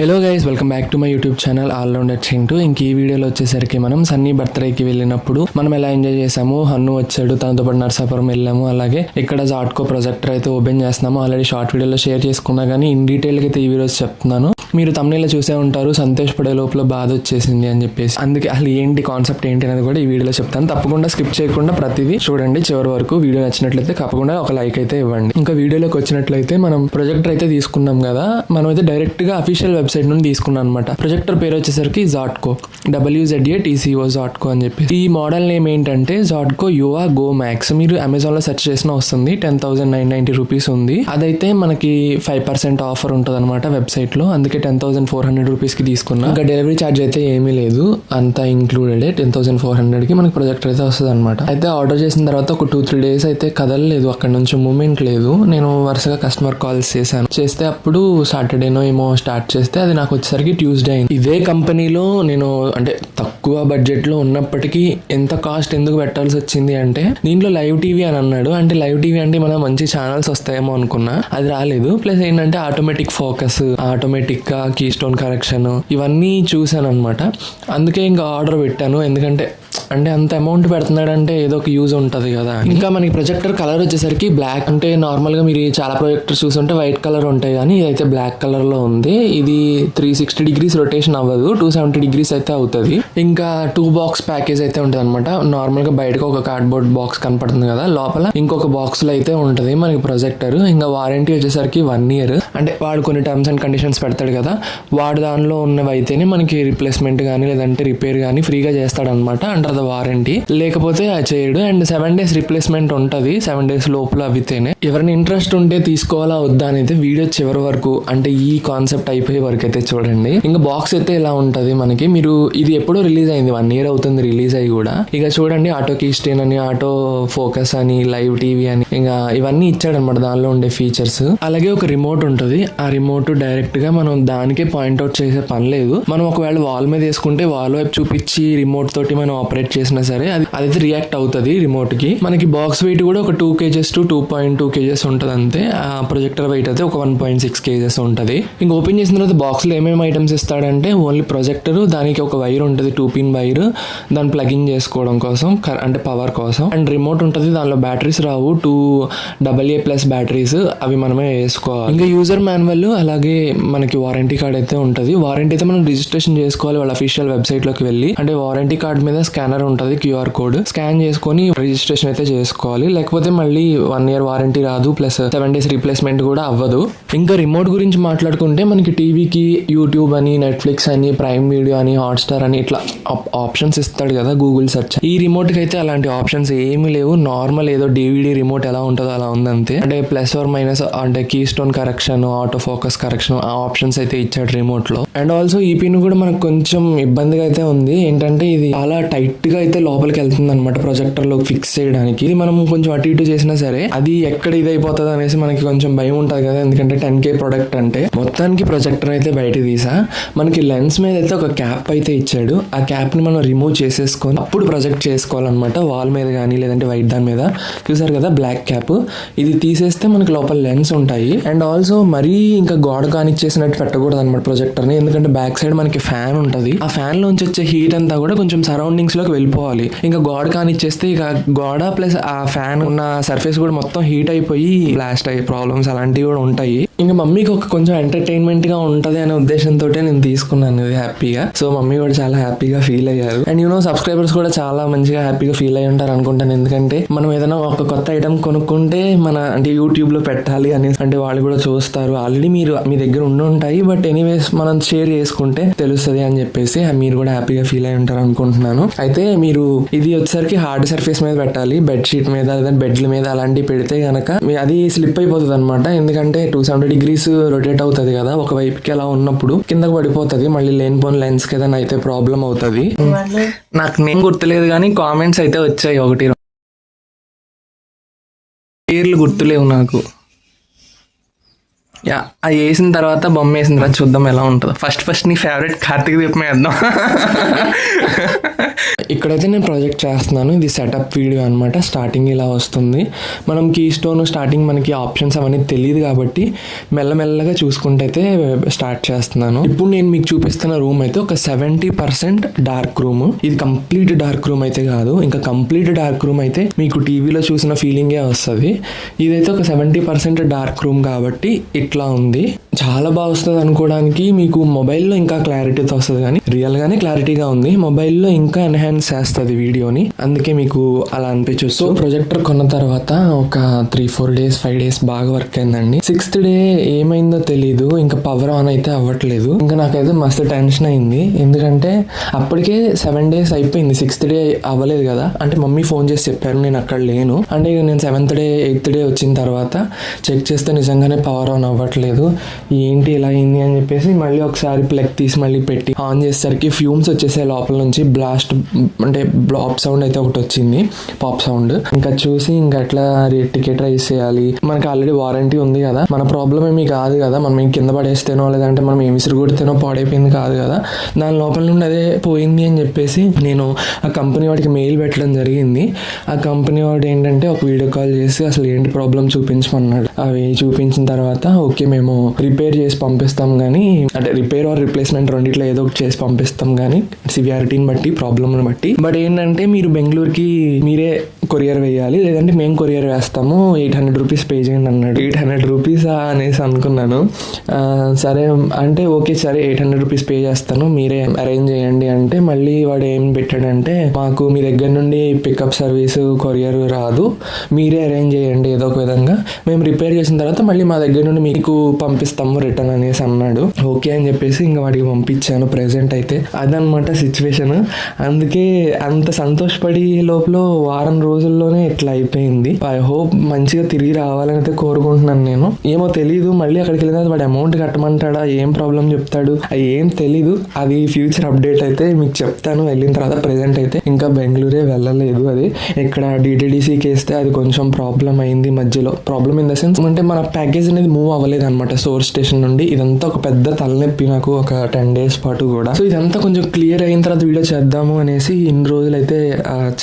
Hello guys, welcome back to my YouTube channel all rounder Chintu. ఇంక ఈ వీడియోలో వచ్చేసరికి మనం సన్నీ బర్త్డేకి వెళ్ళినప్పుడు మనం ఎలా ఎంజాయ్ చేసాము, హన్ను వచ్చాడు, తనతో పాటు నర్సాపురం వెళ్ళాము, అలాగే ఇక్కడ జాట్కో ప్రొజెక్టర్ అయితే ఓపెన్ చేస్తున్నాము. ఆల్రెడీ షార్ట్ వీడియోలో షేర్ చేసుకున్నా కానీ ఇన్ డీటెయిల్గా అయితే ఈ వీడియోస్ చెప్తున్నాను. మీరు తమ్ముళ్ళ చూసే ఉంటారు, సంతోషపడే లోపల బాధ వచ్చేసింది అని చెప్పేసి. అందుకే అసలు ఏంటి కాన్సెప్ట్ ఏంటి అనేది కూడా ఈ వీడియోలో చెప్తాను. తప్పకుండా స్కిప్ చేయకుండా ప్రతిదీ చూడండి చివరి వరకు. వీడియో నచ్చినట్లయితే తప్పకుండా ఒక లైక్ అయితే ఇవ్వండి. ఇంకా వీడియోలోకి వచ్చినట్లయితే మనం ప్రొజెక్టర్ అయితే తీసుకున్నాం కదా, మనం అయితే డైరెక్ట్ గా అఫీషియల్ వెబ్సైట్ నుండి తీసుకున్నాం అనమాట. ప్రొజెక్టర్ పేరు వచ్చేసరికి జాట్కో, WZATCO జాట్కో అని చెప్పి. ఈ మోడల్ నేమ్ ఏంటంటే జాట్కో యువా గో మ్యాక్స్. మీరు అమెజాన్ లో సెర్చ్ చేసినా వస్తుంది. 10,990 రూపీస్ ఉంది. అదైతే మనకి 5% ఆఫర్ ఉంటుంది అనమాట వెబ్సైట్ లో. అందుకే 10,400 రూపీస్ కి తీసుకున్నా. ఇంకా డెలివరీ ఛార్జ్ అయితే ఏమీ లేదు, అంతా ఇంక్లూడెడ్. 10,400 కి మనకి ప్రొజెక్టర్ అయితే వస్తుంది అనమాట. అయితే ఆర్డర్ చేసిన తర్వాత ఒక 2-3 డేస్ అయితే కదలలేదు, అక్కడ నుంచి మూమెంట్ లేదు. నేను వరుసగా కస్టమర్ కాల్స్ చేస్తే అప్పుడు సాటర్డేనో ఏమో స్టార్ట్ చేస్తే అది నాకు వచ్చేసరికి ట్యూస్డే అయింది. ఇదే కంపెనీలో నేను అంటే తక్కువ బడ్జెట్ లో ఉన్నప్పటికీ ఎంత కాస్ట్ ఎందుకు పెట్టాల్సి వచ్చింది అంటే, దీంట్లో లైవ్ టీవీ అని అన్నాడు. అంటే లైవ్ టీవీ అంటే మనం మంచి ఛానల్స్ వస్తాయేమో అనుకున్నా, అది రాలేదు. ప్లస్ ఏంటంటే ఆటోమేటిక్ ఫోకస్, ఆటోమేటిక్ గా కీ స్టోన్ కరెక్షన్ ఇవన్నీ చూసాను అనమాట. అందుకే ఇంకా ఆర్డర్ పెట్టాను. ఎందుకంటే అంత అమౌంట్ పెడుతున్నాడంటే ఏదో ఒక యూజ్ ఉంటుంది కదా. ఇంకా మనకి ప్రొజెక్టర్ కలర్ వచ్చేసరికి బ్లాక్. అంటే నార్మల్ గా మీరు చాలా ప్రొజెక్టర్ చూస్తుంటే వైట్ కలర్ ఉంటాయి, కానీ ఇదైతే బ్లాక్ కలర్ లో ఉంది. ఇది 360 డిగ్రీస్ రొటేషన్ అవ్వదు, 270 డిగ్రీస్ అయితే అవుతుంది. ఇంకా 2 బాక్స్ ప్యాకేజ్ అయితే ఉంటుంది అనమాట. నార్మల్ గా బయటకు ఒక కార్డ్బోర్డ్ బాక్స్ కనపడుతుంది కదా, లోపల ఇంకొక బాక్స్ లో అయితే ఉంటది మనకి ప్రొజెక్టర్. ఇంకా వారంటీ వచ్చేసరికి 1 year. అంటే వాడు కొన్ని టర్మ్స్ అండ్ కండిషన్స్ పెడతాడు కదా, వాడు దానిలో ఉన్నవి అయితేనే మనకి రిప్లేస్మెంట్ కానీ లేదంటే రిపేర్ కానీ ఫ్రీగా చేస్తాడనమాట అండర్ ద వారంటీ. లేకపోతే అది చేయడు. అండ్ 7 days రిప్లేస్మెంట్ ఉంటుంది, 7 days లోపల అవితేనే. ఎవరైనా ఇంట్రెస్ట్ ఉంటే తీసుకోవాలా వద్దా అనేది వీడియో చివరి వరకు, అంటే ఈ కాన్సెప్ట్ అయిపోయే వరకు అయితే చూడండి. ఇంకా బాక్స్ అయితే ఇలా ఉంటది మనకి. మీరు ఇది ఎప్పుడో రిలీజ్ అయింది, 1 year అవుతుంది రిలీజ్ అయ్యి కూడా. ఇక చూడండి ఆటో కీ స్టేన్ అని, ఆటో ఫోకస్ అని, లైవ్ టీవీ అని, ఇంకా ఇవన్నీ ఇచ్చాడు అనమాట దానిలో ఉండే ఫీచర్స్. అలాగే ఒక రిమోట్ ఉంటుంది. ఆ రిమోట్ డైరెక్ట్ గా మనం దానికే పాయింట్అవుట్ చేసే పని లేదు. మనం ఒకవేళ వాల్ మీద వేసుకుంటే వాల్ వైపు చూపించి రిమోట్ తోటి మనం ఆపరేట్ చేసినా సరే అదైతే రియాక్ట్ అవుతుంది రిమోట్ కి. మనకి బాక్స్ వెయిట్ కూడా ఒక 2 kgs to 2.2 kgs ఉంటుంది అంతే. ఆ ప్రొజెక్టర్ వెయిట్ అయితే ఒక 1.6 kgs ఉంటుంది. ఇంకా ఓపెన్ చేసిన తర్వాత బాక్స్ లో ఏమేమి ఐటమ్స్ ఇస్తాడంటే ఓన్లీ ప్రొజెక్టర్, దానికి ఒక వైర్ ఉంటుంది, 2-pin వైర్, దాన్ని ప్లగింగ్ చేసుకోవడం కోసం, అంటే పవర్ కోసం. అండ్ రిమోట్ ఉంటుంది. దానిలో బ్యాటరీస్ రావు, 2 AA+ బ్యాటరీస్, అవి మనమే వేసుకోవాలి. ఇంకా యూజర్ మాన్యువల్, అలాగే మనకి వారంటీ కార్డ్ అయితే ఉంటుంది. వారంటీ అయితే మనం రిజిస్ట్రేషన్ చేసుకోవాలి వాళ్ళ అఫీషియల్ వెబ్సైట్ లోకి వెళ్ళి. అంటే వారంటీ కార్డ్ మీద స్కానర్ ఉంటుంది, QR కోడ్ స్కాన్ చేసుకొని రిజిస్ట్రేషన్ అయితే చేసుకోవాలి. లేకపోతే మళ్ళీ 1 year వారంటీ రాదు, ప్లస్ 7 days రీప్లేస్మెంట్ కూడా అవ్వదు. ఇంకా రిమోట్ గురించి మాట్లాడుకుంటే మనకి టీవీకి యూట్యూబ్ అని, నెట్ఫ్లిక్స్ అని, ప్రైమ్ వీడియో అని, హాట్స్టార్ అని ఇట్లా ఆప్షన్స్ ఇస్తాడు కదా గూగుల్ సెర్చ్. ఈ రిమోట్ కి అయితే అలాంటి ఆప్షన్స్ ఏమీ లేవు. నార్మల్ ఏదో DVD రిమోట్ ఎలా ఉంటుందో అలా ఉంది అంతే. అంటే ప్లస్ ఆర్ మైనస్, అంటే key stone correction, auto focus correction, ఆ ఆప్షన్స్ అయితే ఇచ్చాడు రిమోట్ లో. అండ్ ఆల్సో ఈ పిన్ కూడా మనకు కొంచెం ఇబ్బందిగా అయితే ఉంది. ఏంటంటే ఇది చాలా టైట్ గా అయితే లోపలికి వెళ్తుంది అనమాట ప్రొజెక్టర్ లో ఫిక్స్ చేయడానికి. ఇది మనం కొంచెం అటు ఇటు చేసినా సరే అది ఎక్కడ ఇది అయిపోతుంది అనేసి మనకి కొంచెం భయం ఉంటుంది కదా, ఎందుకంటే 10K ప్రొడక్ట్ అంటే. మొత్తానికి ప్రొజెక్టర్ అయితే బయట తీసా. మనకి లెన్స్ మీద అయితే ఒక క్యాప్ అయితే ఇచ్చాడు. ఆ క్యాప్ ని మనం రిమూవ్ చేసేసుకొని అప్పుడు ప్రొజెక్ట్ చేసుకోవాలన్నమాట, వాల్ మీద కానీ లేదంటే వైట్ దాని మీద. చూసారు కదా బ్లాక్ క్యాప్, ఇది తీసేస్తే మనకి లోపల లెన్స్ ఉంటాయి. అండ్ ఆల్సో మరీ ఇంకా గోడ కానిచ్చేసినట్టు పెట్టకూడదు అనమాట ప్రొజెక్టర్ ని, ఎందుకంటే బ్యాక్ సైడ్ మనకి ఫ్యాన్ ఉంటుంది. ఆ ఫ్యాన్ లోంచి వచ్చే హీట్ అంతా కూడా కొంచెం సరౌండింగ్స్ లోకి వెళ్ళిపోవాలి. ఇంకా గోడ కానిచ్చేస్తే ఇక గోడ ప్లస్ ఆ ఫ్యాన్ ఉన్న సర్ఫేస్ కూడా మొత్తం హీట్ అయిపోయి బ్లాస్ట్ అయ్యే ప్రాబ్లమ్స్ అలాంటివి కూడా ఉంటాయి. ఇంకా మమ్మీకి ఒక కొంచెం ఎంటర్టైన్మెంట్ గా ఉంటది అనే ఉద్దేశంతో నేను తీసుకున్నాను ఇది హ్యాపీగా. సో మమ్మీ కూడా చాలా హ్యాపీగా ఫీల్ అయ్యారు. అండ్ సబ్స్క్రైబర్స్ కూడా చాలా మంచిగా హ్యాపీగా ఫీల్ అయ్యి ఉంటారు అనుకుంటాను. ఎందుకంటే మనం ఏదైనా ఒక కొత్త ఐటమ్ కొనుక్కుంటే మన అంటే యూట్యూబ్ లో పెట్టాలి అని అంటే వాళ్ళు కూడా చూస్తారు. ఆల్రెడీ మీ దగ్గర ఉండి ఉంటాయి, బట్ ఎనీవేస్ మనం షేర్ చేసుకుంటే తెలుస్తుంది అని చెప్పేసి మీరు కూడా హ్యాపీగా ఫీల్ అయి ఉంటారు అనుకుంటున్నాను. అయితే మీరు ఇది వచ్చేసరికి హార్డ్ సర్ఫేస్ మీద పెట్టాలి, బెడ్ షీట్ మీద లేదా బెడ్ల మీద అలాంటివి పెడితే గనక అది స్లిప్ అయిపోతుంది అనమాట. ఎందుకంటే 270 డిగ్రీస్ రొటేట్ అవుతుంది కదా, ఒక వైపుకి అలా ఉన్నప్పుడు కిందకు పడిపోతుంది. మళ్ళీ లేనిపోని లెన్స్ కి ఏదైనా అయితే ప్రాబ్లం అవుతుంది. నాకు నేను గుర్తులేదు కానీ కామెంట్స్ అయితే వచ్చాయి, 1-2 పేర్లు గుర్తులేవు నాకు. యా, అది వేసిన తర్వాత బొమ్మ వేసిన తర్వాత చూద్దాం ఎలా ఉంటుందో. ఫస్ట్ నీ ఫేవరెట్ కార్తీక దీపం వేద్దాం. ఇక్కడైతే నేను ప్రాజెక్ట్ చేస్తున్నాను. ఇది సెటప్ వీడియో అనమాట. స్టార్టింగ్ ఇలా వస్తుంది. మనం కీ స్టోన్ స్టార్టింగ్ మనకి ఆప్షన్స్ అవన్నీ తెలియదు కాబట్టి మెల్లమెల్లగా చూసుకుంటే అయితే స్టార్ట్ చేస్తున్నాను. ఇప్పుడు నేను మీకు చూపిస్తున్న రూమ్ అయితే ఒక 70% డార్క్ రూమ్. ఇది కంప్లీట్ డార్క్ రూమ్ అయితే కాదు. ఇంకా కంప్లీట్ డార్క్ రూమ్ అయితే మీకు టీవీలో చూసిన ఫీలింగే వస్తుంది. ఇదైతే ఒక 70% డార్క్ రూమ్ కాబట్టి ఇట్లా ఉంది. చాలా బాగా వస్తుంది అనుకోవడానికి. మీకు మొబైల్లో ఇంకా క్లారిటీతో వస్తుంది కానీ రియల్గానే క్లారిటీగా ఉంది. మొబైల్లో ఇంకా ఎన్హాన్స్ చేస్తుంది వీడియోని, అందుకే మీకు అలా అనిపించవచ్చు. సో ప్రొజెక్టర్ కొన్న తర్వాత ఒక 3-4 డేస్ 5 డేస్ బాగా వర్క్ అయిందండి. 6th డే ఏమైందో తెలీదు, ఇంకా పవర్ ఆన్ అయితే అవ్వట్లేదు. ఇంకా నాకైతే మస్తు టెన్షన్ అయింది. ఎందుకంటే అప్పటికే 7 డేస్ అయిపోయింది, 6th డే అవ్వలేదు కదా. అంటే మమ్మీ ఫోన్ చేసి చెప్పారు, నేను అక్కడ లేను. అంటే ఇక నేను 7th డే 8th డే వచ్చిన తర్వాత చెక్ చేస్తే నిజంగానే పవర్ ఆన్ అవ్వట్లేదు. ఏంటి ఇలా అయింది అని చెప్పేసి మళ్ళీ ఒకసారి ప్లగ్ తీసి మళ్ళీ పెట్టి ఆన్ చేసేసరికి ఫ్యూమ్స్ వచ్చేసే లోపల నుంచి బ్లాస్ట్ అంటే బ్లాప్ సౌండ్ అయితే ఒకటి వచ్చింది, పాప్ సౌండ్. ఇంకా చూసి ఇంకా ఎట్లా టికెట్ రైస్ చేయాలి. మనకి ఆల్రెడీ వారంటీ ఉంది కదా, మన ప్రాబ్లం ఏమీ కాదు కదా. మనం ఏం కింద పడేస్తేనో లేదంటే మనం ఏమి విసిరి కొడితేనో పాడైపోయింది కాదు కదా. దాని లోపల నుండి అదే పోయింది అని చెప్పేసి నేను ఆ కంపెనీ వాడికి మెయిల్ పెట్టడం జరిగింది. ఆ కంపెనీ వాడు ఏంటంటే ఒక వీడియో కాల్ చేసి అసలు ఏంటి ప్రాబ్లం చూపించమన్నాడు. అవి చూపించిన తర్వాత ఓకే మేము రిపేర్ చేసి పంపిస్తాం కానీ, అంటే రిపేర్ ఆర్ రిప్లేస్మెంట్ రెండిట్లో ఏదో ఒకటి చేసి పంపిస్తాం కానీ సివియారిటీని బట్టి ప్రాబ్లమ్ని బట్టి. బట్ ఏంటంటే మీరు బెంగళూరుకి మీరే కొరియర్ వేయాలి, లేదంటే మేము కొరియర్ వేస్తాము, 800 రూపీస్ పే చేయండి అన్నాడు. 800 రూపీసా అనేసి అనుకున్నాను. సరే అంటే ఓకే సరే 800 రూపీస్ పే చేస్తాను, మీరే అరేంజ్ చేయండి అంటే మళ్ళీ వాడు ఏం పెట్టాడంటే మాకు మీ దగ్గర నుండి పికప్ సర్వీస్ కొరియర్ రాదు, మీరే అరేంజ్ చేయండి ఏదో ఒక విధంగా, మేము రిపేర్ చేసిన తర్వాత మళ్ళీ మా దగ్గర నుండి మీకు పంపిస్తాము రిటర్న్ అనేసి అన్నాడు. ఓకే అని చెప్పేసి ఇంకా వాడికి పంపించాను. ప్రెజెంట్ అయితే అదనమాట సిచ్యువేషన్. అందుకే అంత సంతోషపడి లోపల వారం రోజుల్లోనే ఇట్లా అయిపోయింది. ఐ హోప్ మంచిగా తిరిగి రావాలని అయితే కోరుకుంటున్నాను నేను. ఏమో తెలీదు, మళ్ళీ అక్కడికి వెళ్ళిన వాడు అమౌంట్ కట్టమంటాడా, ఏం ప్రాబ్లం చెప్తాడు, అది ఏం తెలీదు. అది ఫ్యూచర్ అప్డేట్ అయితే మీకు చెప్తాను వెళ్ళిన తర్వాత. ప్రెజెంట్ అయితే ఇంకా బెంగళూరే వెళ్ళలేదు. అది ఇక్కడ DTDCకి వేస్తే అది కొంచెం ప్రాబ్లం అయింది మధ్యలో. ప్రాబ్లం ఇన్ ద సెన్స్ అంటే మన ప్యాకేజ్ అనేది మూవ్ అవ్వలేదు అనమాట సోర్స్ స్టేషన్ నుండి. ఇదంతా ఒక పెద్ద తలనొప్పి నాకు ఒక 10 days పాటు కూడా. సో ఇదంతా కొంచెం క్లియర్ అయిన తర్వాత వీడియో చేద్దాము అనేసి ఇన్ని రోజులు అయితే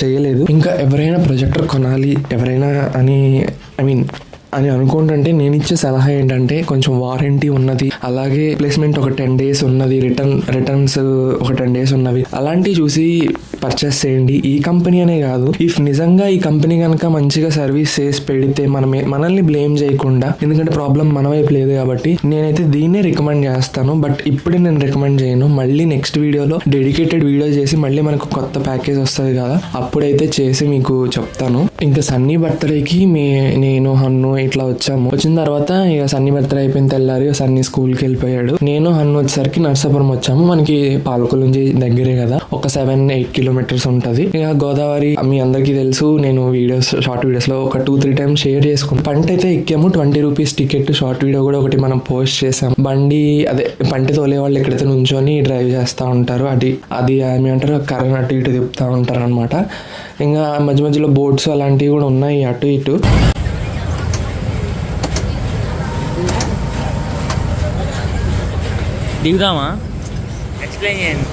చేయలేదు. ఇంకా ఎవరైనా ప్రొజెక్టర్ కొనాలి ఎవరైనా అని అనుకుంటుంటే నేను ఇచ్చే సలహా ఏంటంటే కొంచెం వారంటీ ఉన్నది, అలాగే రిప్లేస్మెంట్ ఒక 10 days ఉన్నది, రిటర్న్స్ ఒక 10 days ఉన్నవి, అలాంటివి చూసి పర్చేస్ చేయండి. ఈ కంపెనీ అనే కాదు, ఇఫ్ నిజంగా ఈ కంపెనీ కనుక మంచిగా సర్వీస్ చేసి పెడితే మనల్ని బ్లేమ్ చేయకుండా, ఎందుకంటే ప్రాబ్లం మన వైపు లేదు కాబట్టి నేనైతే దీన్నే రికమెండ్ చేస్తాను. బట్ ఇప్పుడే నేను రికమెండ్ చేయను. మళ్ళీ నెక్స్ట్ వీడియోలో డెడికేటెడ్ వీడియో చేసి మళ్ళీ మనకు కొత్త ప్యాకేజ్ వస్తుంది కదా, అప్పుడైతే చేసి మీకు చెప్తాను. ఇంకా సన్నీ బర్త్డేకి నేను హన్ను ఇట్లా వచ్చాము. వచ్చిన తర్వాత ఇక సన్నీ బర్త్డే అయిపోయిన తెల్లారి సన్నీ స్కూల్కి వెళ్ళిపోయాడు. నేను హన్ను వచ్చేసరికి నర్సాపురం వచ్చాము. మనకి పాలకొల్లు నుంచి దగ్గరే కదా, ఒక 7-8 kilometers ఉంటుంది. ఇక గోదావరి మీ అందరికీ తెలుసు, నేను షార్ట్ వీడియోస్ లో ఒక 2-3 times షేర్ చేసుకున్నాను. పంట అయితే ఎక్కాము, 20 రూపీస్ టికెట్. షార్ట్ వీడియో కూడా ఒకటి మనం పోస్ట్ చేసాం. బండి అదే పంట తోలే వాళ్ళు ఎక్కడైతే నుంచొని డ్రైవ్ చేస్తూ ఉంటారు, అది ఏమంటారు కర్రను అటు ఇటు తిప్పుతూ ఉంటారు అనమాట. ఇంకా మధ్య మధ్యలో బోట్స్ అలాంటివి కూడా ఉన్నాయి అటు ఇటు. దిగుదామా? ఎక్స్ప్లెయిన్ చేయండి.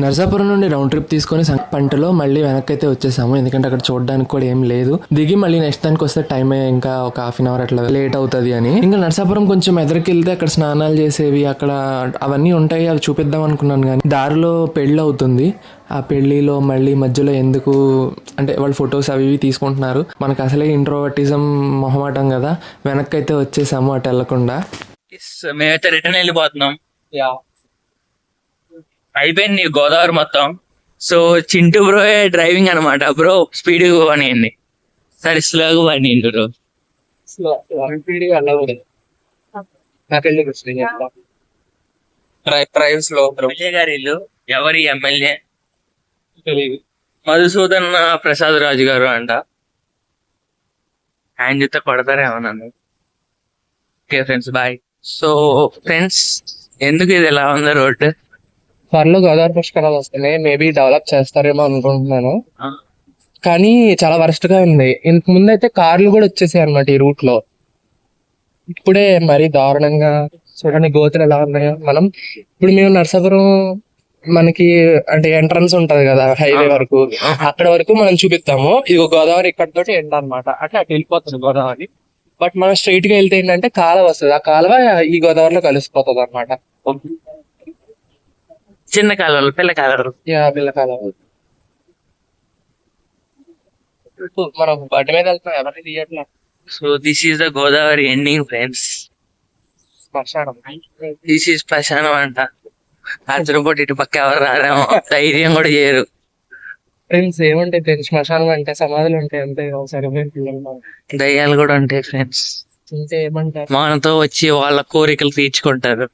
నర్సాపురం నుండి రౌండ్ ట్రిప్ తీసుకొని పంటలో మళ్ళీ వెనక్కి అయితే వచ్చేసాము. ఎందుకంటే అక్కడ చూడడానికి కూడా ఏం లేదు. దిగి మళ్ళీ నెక్స్ట్ దానికి వస్తే టైం ఇంకా ఒక 1/2 hour అట్లా లేట్ అవుతుంది అని. ఇంకా నర్సాపురం కొంచెం ఎదరికి వెళ్తే అక్కడ స్నానాలు చేసేవి అక్కడ అవన్నీ ఉంటాయి, అవి చూపిద్దాం అనుకున్నాను. కానీ దారిలో పెళ్ళి అవుతుంది. ఆ పెళ్లిలో మళ్ళీ మధ్యలో ఎందుకు అంటే వాళ్ళు ఫొటోస్ అవి తీసుకుంటున్నారు. మనకు అసలే ఇంట్రోవర్టిజం మొహమాటం కదా, వెనక్కి అయితే వచ్చేసాము అటు వెళ్లకుండా. మేమైతే రిటర్న్ వెళ్ళిపోతున్నాం. అయిపోయింది గోదావరి మొత్తం. సో చింటూ బ్రో డ్రైవింగ్ అనమాట. బ్రో స్పీడ్ పనియండి, సరే స్లోగా పనియండి బ్రో. ట్రైబ్స్ లో ఎమ్మెల్యే గారి ఇల్లు. ఎవరి ఎమ్మెల్యే? తెలియదు. మధుసూదన్ ప్రసాద్ రాజు గారు అంట. ఆయన చూస్తే కొడతారేమో నన్ను. Okay friends, bye. So friends, ఎందుకు ఇది ఎలా ఉంది రోడ్డు? త్వరలో గోదావరి పుష్కరాలు వస్తున్నాయి, మేబీ డెవలప్ చేస్తారేమో అనుకుంటున్నాను. కానీ చాలా వరస్ట్ గా ఉంది. ఇంత ముందు అయితే కార్లు కూడా వచ్చేసాయి అనమాట ఈ రూట్ లో. ఇప్పుడే మరీ దారుణంగా చూడండి గోతులు ఎలా ఉన్నాయో. ఇప్పుడు మేము నర్సాపురం మనకి అంటే ఎంట్రన్స్ ఉంటది కదా హైవే వరకు, అక్కడ వరకు మనం చూపిస్తాము. ఇది గోదావరి ఇక్కడ తోటి ఎండ్ అనమాట. అంటే అటు వెళ్ళిపోతుంది గోదావరి. బట్ మనం స్ట్రైట్ గా వెళ్తే ఏంటంటే కాలువ వస్తుంది, ఆ కాలువ ఈ గోదావరిలో కలిసిపోతుంది అనమాట. చిన్న కాలువలు, పిల్ల కాలువలు. పిల్ల కాలువ. మనం బట్టి మీద వెళ్తున్నాం, ఎవరిని తీయట్లే. So this is the Godavari ending friends. శ్మశానం. దిస్ ఈస్ శ్మశానం అంట. అర్జునపోటీ ఇటు పక్క ఎవరు రారేమో, ధైర్యం కూడా చేయరు. ఫ్రెండ్స్ ఏముంటాయి తెలుసు, శ్మశానం అంటే సమాధులు ఉంటాయి అంతే. సరిపోయి దయ్యాలు కూడా ఉంటాయి ఫ్రెండ్స్. ఏమంటారు, మనతో వచ్చి వాళ్ళ కోరికలు తీర్చుకుంటారు.